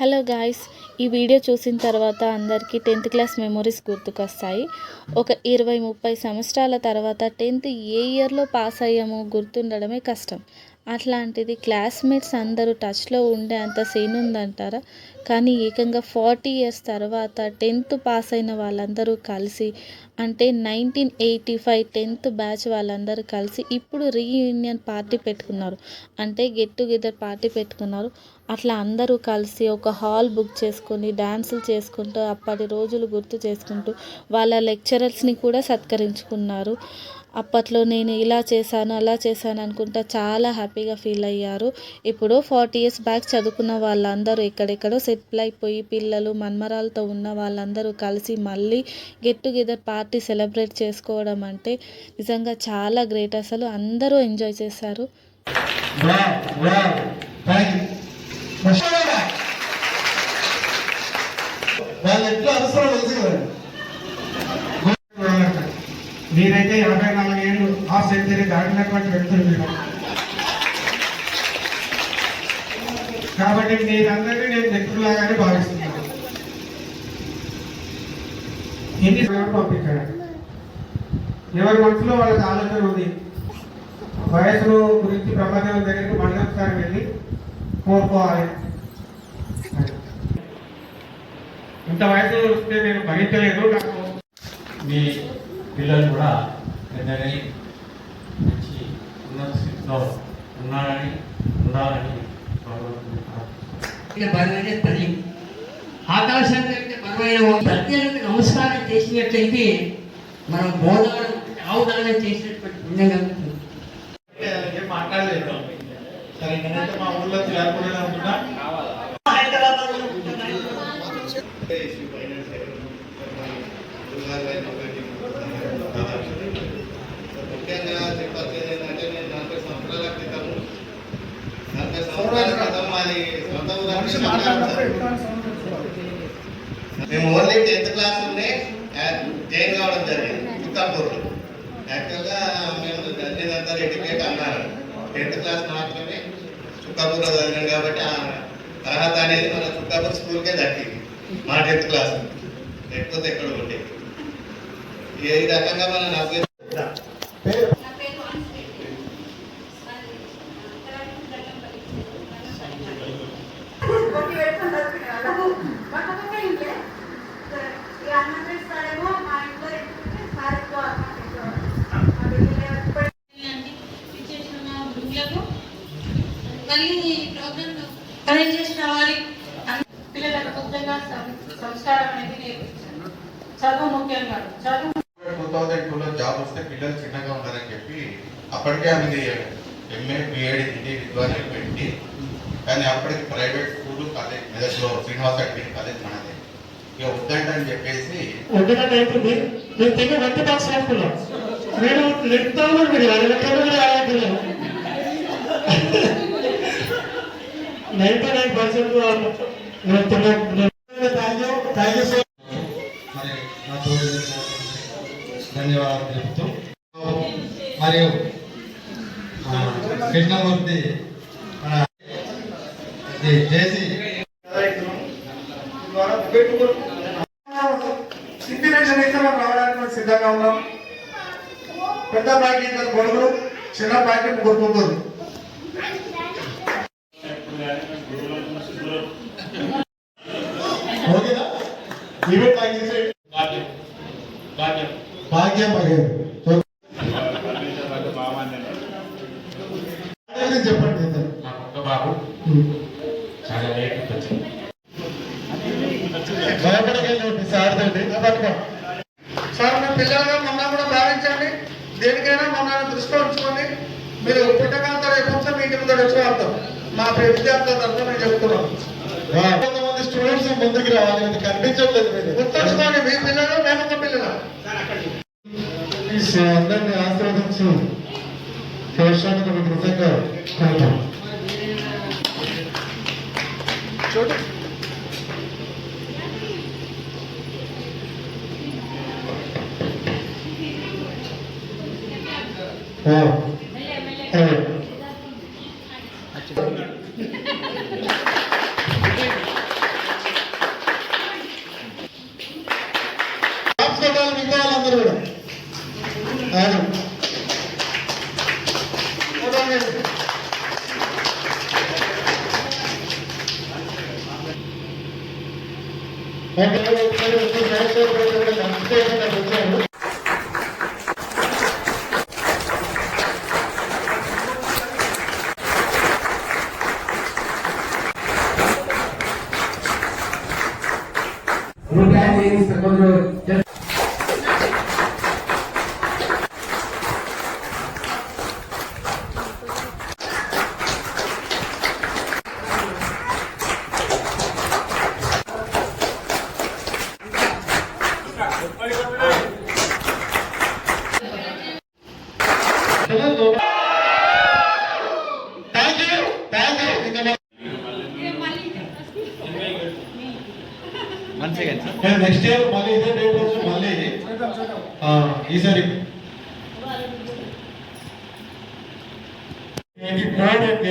Hello guys, ఈ video చూసిన తర్వాత అందరికీ 10th క్లాస్ మెమొరీస్ గుర్తుకొస్తాయి. ఒక 20-30 సంవత్సరాల తర్వాత 10th ఏ ఇయర్లో పాస్ అయ్యామో గుర్తుండడమే కష్టం. అట్లాంటిది క్లాస్మేట్స్ అందరూ టచ్లో ఉండే అంత సీన్ ఉందంటారా? కానీ ఏకంగా 40 ఇయర్స్ తర్వాత 10th పాస్ అయిన వాళ్ళందరూ కలిసి, అంటే 1985 10th బ్యాచ్ వాళ్ళందరూ కలిసి ఇప్పుడు రీయూనియన్ పార్టీ పెట్టుకున్నారు. అంటే గెట్ టుగెదర్ పార్టీ పెట్టుకున్నారు. అట్లా అందరూ కలిసి ఒక హాల్ బుక్ చేసుకొని డ్యాన్సులు చేసుకుంటూ అప్పటి రోజులు గుర్తు చేసుకుంటూ వాళ్ళ లెక్చరర్స్ని కూడా సత్కరించుకున్నారు. అప్పట్లో నేను ఇలా చేశాను అలా చేశాను అనుకుంటా చాలా హ్యాపీగా ఫీల్ అయ్యారు. ఇప్పుడు 40 ఇయర్స్ బ్యాక్ చదువుకున్న వాళ్ళందరూ ఎక్కడెక్కడో సెటిల్ అయిపోయి పిల్లలు మన్మరాలతో ఉన్న వాళ్ళందరూ కలిసి మళ్ళీ గెట్ టుగెదర్ పార్టీ సెలబ్రేట్ చేసుకోవడం అంటే నిజంగా చాలా గ్రేట్. అసలు అందరూ ఎంజాయ్ చేశారు. మీరైతే 54 ఏళ్ళు హాఫ్ సెంచరీ దాటినటువంటి వ్యక్తులు మీరు. కాబట్టి మీరందరినీ నేను మిత్రులాగానే భావిస్తున్నాను. ఎన్ని పంపించాడు, ఎవరి మనసులో వాళ్ళకి ఆలోచన ఉంది. వయసు గురించి ప్రపంచం దగ్గరికి మళ్ళొకసారి వెళ్ళి కోరుకోవాలి. ఇంత వయసు వస్తే నేను భరించలేదు. నాకు మీ పిల్లలు కూడా పెద్దగా మంచి ఉన్నత స్థితిలో ఉండాలని బరువైన తల్లి ఆకాశానికి బరువైన ప్రత్యేక నమస్కారం చేసినట్లయితే మనం బోధానం ఆవుదానం చేసినటువంటి పుణ్యం కలుగుతుంది. ఏం మాట్లాడలేదు. సరే నేనైతే మా ఊళ్ళో చేరుకునే ఉంటున్నా. ముఖ్యంగా చెప్పాల్సింది ఏంటంటే నేను 40 సంవత్సరాల క్రితం మాది సొంత మేము ఓన్లీ 10th క్లాస్ నుండే జాయిన్ కావడం జరిగింది చుక్కాపూర్లో. యాక్చువల్గా మేము చదివినంతా ఎడ్యుకేట్ అన్నారు. 10th క్లాస్ మాత్రమే చుక్కాపూర్లో చదివాం కాబట్టి అర్హత అనేది మన చుక్కాపూర్ స్కూల్కే దక్కింది మా 10th క్లాస్. లేకపోతే ఎక్కడ ఉండేది. ఈ రకంగా మన 40 మళ్ళీ ప్రోగ్రామ్ అరేంజ్ చేసిన వారి పిల్లలకు కొత్తగా సంస్కారం అనేది నేర్పించాను. చదువు ముఖ్యం కాదు. చదువు 2002లో జాబ్ వస్తే పిల్లలు చిన్నగా ఉన్నారని చెప్పి అప్పటికే ఆమెది ఎంఏ బిఎడ్ హిందీ విద్వాన్ని పెట్టి, కానీ అప్పటికి ప్రైవేట్ స్కూల్ కాలేజ్ మెదక్లో శ్రీనివాస డిగ్రీ కాలేజ్ మనది ఇక వద్దంటని చెప్పేసి ధన్యవాదాలు తెలుపుతూ మరియు కృష్ణమూర్తి చేసి ఇంటిమేషన్ అయితే మనం రావడానికి సిద్ధంగా ఉన్నాం. పెద్ద ప్యాకెట్ కొడుకులు, చిన్న ప్యాకెట్ కొడుకుంటారు. ఓకేనా? ఈవెంట్ భాగ్యం చెప్పండి. మా కొత్త బాబు చాలా లేట్ వచ్చింది. భయపడగలండి సార్ తోటి. సార్ మీ పిల్లలుగా మమ్మల్ని కూడా భావించండి. దేనికైనా మమ్మల్ని దృష్టిలో ఉంచుకొని మీరు పుట్టకాలతో రేపు మీ ఇంటి ముందు వచ్చి మా విద్యార్థుల తరఫున మేము చెప్తున్నాం. కొంతమంది స్టూడెంట్స్ ముందుకు రావాలి, అది కనిపించట్లేదు. మీరు గుర్తుంచుకోండి, మీ పిల్లలు మేము ఒక పిల్లలు. అందరినీ ఆశీర్వదించి చేర్చడానికి మీకు నిజంగా చూడు. వచ్చారు. Thank you thank you. Next year మళ్ళీ ఇదే డేట్ వచ్చి మళ్ళీ ఈసారి 84 and